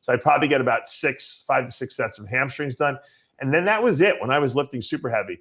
So I'd probably get about 5 to 6 sets of hamstrings done. And then that was it when I was lifting super heavy.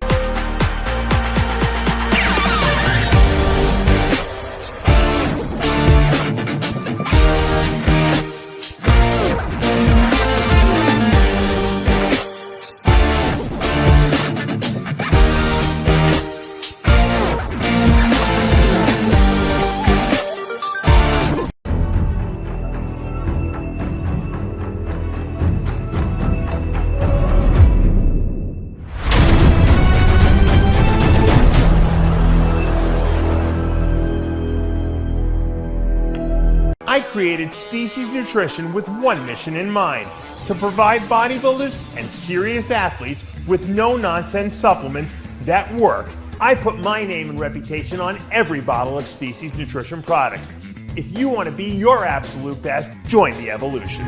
I created Species Nutrition with one mission in mind: to provide bodybuilders and serious athletes with no-nonsense supplements that work. I put my name and reputation on every bottle of Species Nutrition products. If you want to be your absolute best, join the evolution.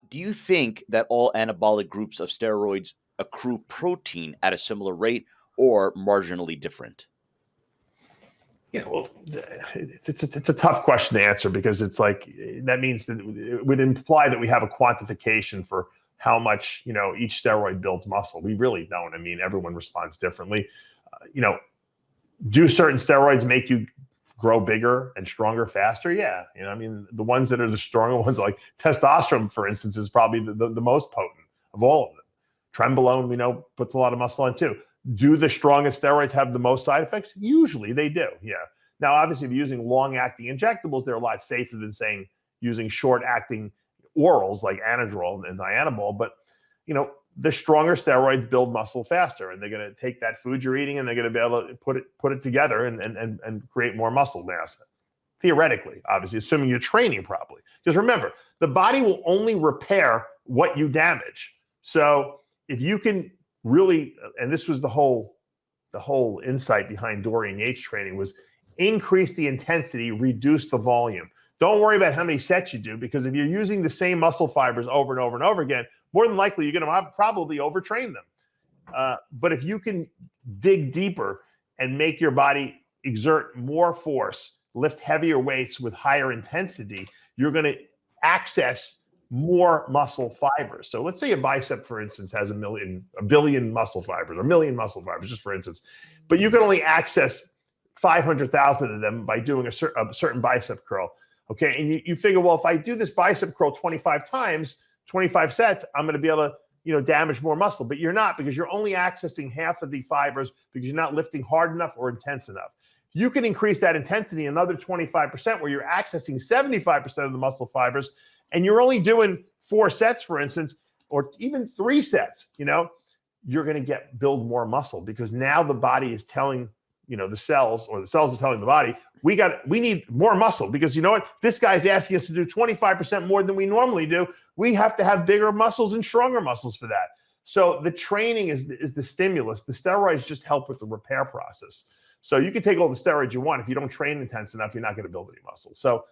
Do you think that all anabolic groups of steroids accrue protein at a similar rate or marginally different? Well, it's a tough question to answer, because it's like, that means that it would imply that we have a quantification for how much, each steroid builds muscle. We really don't. I mean, everyone responds differently. Do certain steroids make you grow bigger and stronger faster? Yeah. The ones that are the stronger ones, like testosterone, for instance, is probably the most potent of all of them. Trenbolone, puts a lot of muscle on too. Do the strongest steroids have the most side effects? Usually they do. Yeah. Now, obviously, if you're using long-acting injectables, they're a lot safer than using short-acting orals like Anadrol and Dianabol. But, the stronger steroids build muscle faster, and they're going to take that food you're eating and they're going to be able to put it together and create more muscle mass. Theoretically, obviously, assuming you're training properly. Because remember, the body will only repair what you damage. So if you can really, and this was the whole insight behind Dorian Yates training, was increase the intensity, reduce the volume. Don't worry about how many sets you do, because if you're using the same muscle fibers over and over and over again, more than likely you're going to probably overtrain them. But if you can dig deeper and make your body exert more force, lift heavier weights with higher intensity, you're going to access more muscle fibers. So let's say a bicep, for instance, has a billion muscle fibers, or a million muscle fibers, just for instance, but you can only access 500,000 of them by doing a certain bicep curl. Okay, and you figure, well, if I do this bicep curl 25 times, 25 sets, I'm going to be able to, damage more muscle. But you're not, because you're only accessing half of the fibers, because you're not lifting hard enough or intense enough. You can increase that intensity another 25%, where you're accessing 75% of the muscle fibers, and you're only doing 4 sets, for instance, or even 3 sets. You're going to build more muscle, because now the body is telling the cells, or the cells are telling the body, we need more muscle, because you know what? This guy's asking us to do 25% more than we normally do. We have to have bigger muscles and stronger muscles for that. So the training is the stimulus. The steroids just help with the repair process. So you can take all the steroids you want. If you don't train intense enough, you're not going to build any muscle. So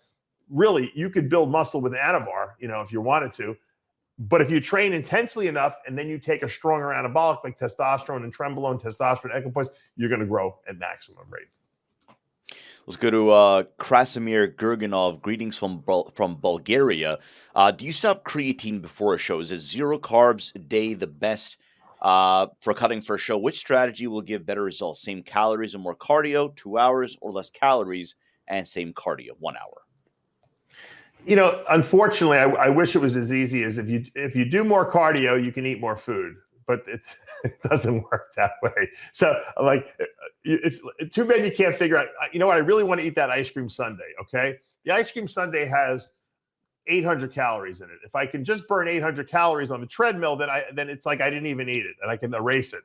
really, you could build muscle with Anavar, if you wanted to. But if you train intensely enough, and then you take a stronger anabolic like testosterone and Trenbolone, testosterone, equipoise, you're going to grow at maximum rate. Let's go to Krasimir Gurganov. Greetings from Bulgaria. Do you stop creatine before a show? Is it 0 carbs a day the best for cutting for a show? Which strategy will give better results? Same calories and more cardio, 2 hours, or less calories and same cardio, 1 hour? Unfortunately, I wish it was as easy as if you do more cardio, you can eat more food, but it doesn't work that way. So too bad you can't figure out, I really want to eat that ice cream sundae. Okay. The ice cream sundae has 800 calories in it. If I can just burn 800 calories on the treadmill, then it's like I didn't even eat it, and I can erase it.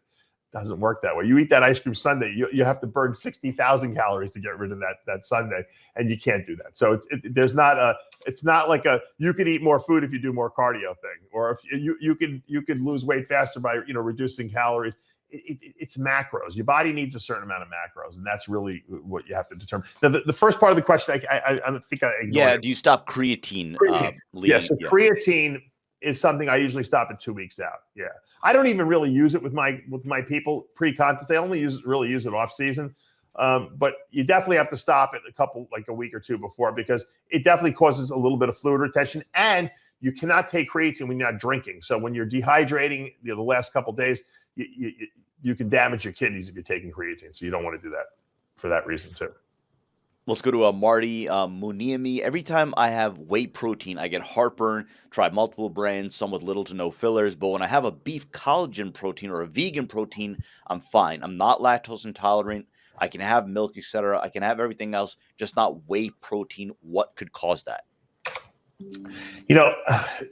Doesn't work that way. You eat that ice cream sundae, you have to burn 60,000 calories to get rid of that sundae, and you can't do that. So it's not like you could eat more food if you do more cardio thing, or if you could lose weight faster by reducing calories. it's macros. Your body needs a certain amount of macros, and that's really what you have to determine. Now, the first part of the question, I think I ignored Yeah, it. do you stop creatine? Creatine. Lee? Yeah, so creatine is something I usually stop at 2 weeks out. Yeah, I don't even really use it with my people pre-contest. I only really use it off season. But you definitely have to stop it a week or two before, because it definitely causes a little bit of fluid retention, and you cannot take creatine when you're not drinking. So when you're dehydrating the last couple of days, you can damage your kidneys if you're taking creatine. So you don't want to do that for that reason too. Let's go to Marty Muniami. Every time I have whey protein, I get heartburn. Tried multiple brands, some with little to no fillers. But when I have a beef collagen protein or a vegan protein, I'm fine. I'm not lactose intolerant. I can have milk, etc. I can have everything else, just not whey protein. What could cause that?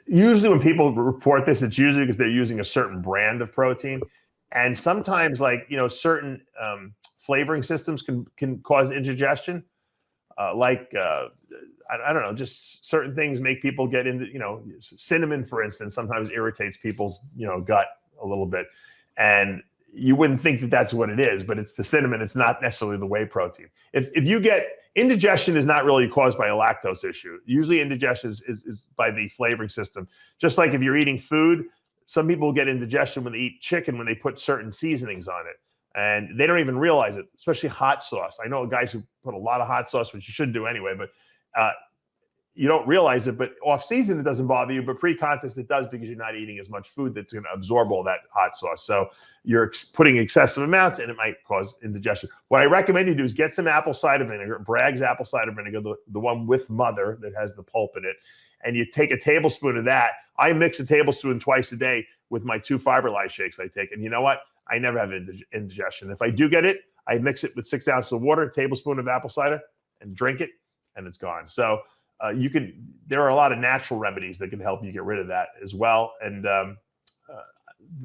Usually when people report this, it's usually because they're using a certain brand of protein. And sometimes certain flavoring systems can cause indigestion. I don't know, just certain things make people get into, cinnamon, for instance, sometimes irritates people's, gut a little bit. And you wouldn't think that that's what it is, but it's the cinnamon. It's not necessarily the whey protein. If you get indigestion, is not really caused by a lactose issue. Usually indigestion is by the flavoring system. Just like if you're eating food, some people get indigestion when they eat chicken, when they put certain seasonings on it. And they don't even realize it, especially hot sauce. I know guys who put a lot of hot sauce, which you should do anyway, but you don't realize it. But off season, it doesn't bother you. But pre-contest, it does, because you're not eating as much food that's going to absorb all that hot sauce. So you're putting excessive amounts, and it might cause indigestion. What I recommend you do is get some apple cider vinegar, Bragg's apple cider vinegar, the one with mother that has the pulp in it. And you take a tablespoon of that. I mix a tablespoon twice a day with my 2 Fiberlyze shakes I take. And you know what? I never have indigestion. If I do get it, I mix it with 6 ounces of water, a tablespoon of apple cider, and drink it, and it's gone. So there are a lot of natural remedies that can help you get rid of that as well. And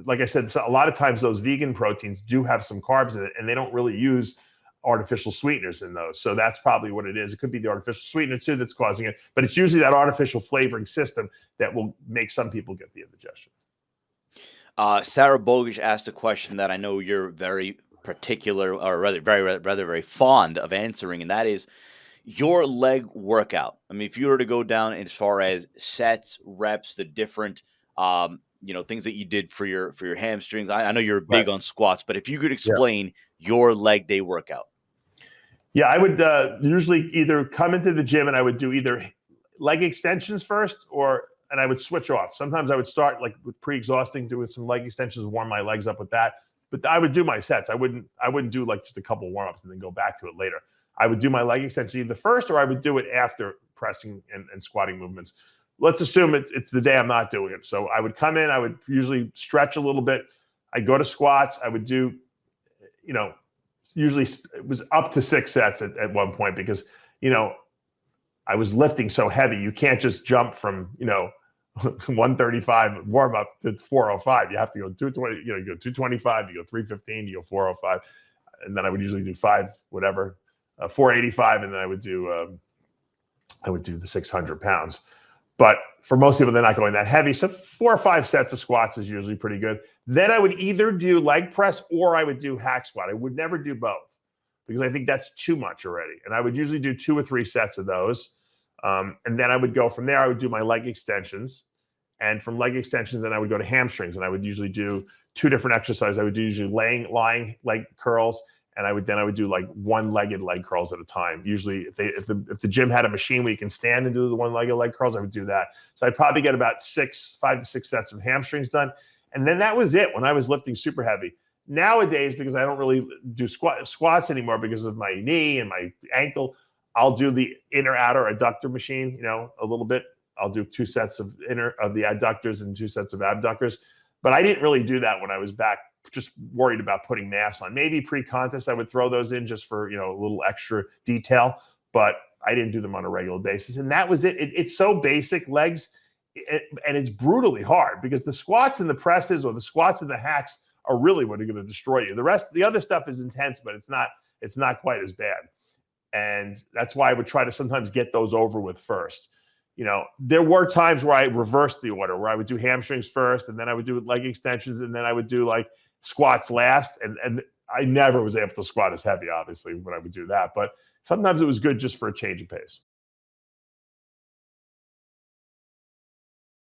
like I said, so a lot of times those vegan proteins do have some carbs in it, and they don't really use artificial sweeteners in those. So that's probably what it is. It could be the artificial sweetener too that's causing it, but it's usually that artificial flavoring system that will make some people get the indigestion. Sarah Bogish asked a question that I know you're very particular, or rather very fond of answering, and that is your leg workout. I mean, if you were to go down as far as sets, reps, the different things that you did for your hamstrings. I know you're big on squats, but if you could explain your leg day workout. Yeah, I would usually either come into the gym and I would do either leg extensions first, and I would switch off. Sometimes I would start with pre-exhausting, doing some leg extensions, warm my legs up with that. But I would do my sets. I wouldn't do just a couple warm-ups and then go back to it later. I would do my leg extension either first, or I would do it after pressing and squatting movements. Let's assume it's the day I'm not doing it. So I would come in, I would usually stretch a little bit. I'd go to squats. I would do, usually it was up to 6 sets at one point, because, I was lifting so heavy. You can't just jump from, 135 warm up to 405. You have to go 220, you go 225, you go 315, you go 405. And then I would usually do 485. And then I would do the 600 pounds. But for most people, they're not going that heavy. So 4 or 5 sets of squats is usually pretty good. Then I would either do leg press or I would do hack squat. I would never do both, because I think that's too much already. And I would usually do 2 or 3 sets of those. And then I would go from there. I would do my leg extensions. And from leg extensions, then I would go to hamstrings. And I would usually do 2 different exercises. I would do usually lying leg curls. And I would do like one-legged leg curls at a time. Usually if the gym had a machine where you can stand and do the one-legged leg curls, I would do that. So I'd probably get about 5 to 6 sets of hamstrings done. And then that was it when I was lifting super heavy. Nowadays, because I don't really do squats anymore because of my knee and my ankle, I'll do the inner outer adductor machine, a little bit. I'll do 2 sets of the adductors and 2 sets of abductors. But I didn't really do that when I was back, just worried about putting mass on. Maybe pre-contest, I would throw those in just for, a little extra detail, but I didn't do them on a regular basis. And that was it. It's so basic, legs, and it's brutally hard, because the squats and the presses or the squats and the hacks are really what are going to destroy you. The other stuff is intense, but it's not quite as bad. And that's why I would try to sometimes get those over with first. There were times where I reversed the order, where I would do hamstrings first, and then I would do leg extensions, and then I would do squats last. And I never was able to squat as heavy, obviously, when I would do that. But sometimes it was good just for a change of pace.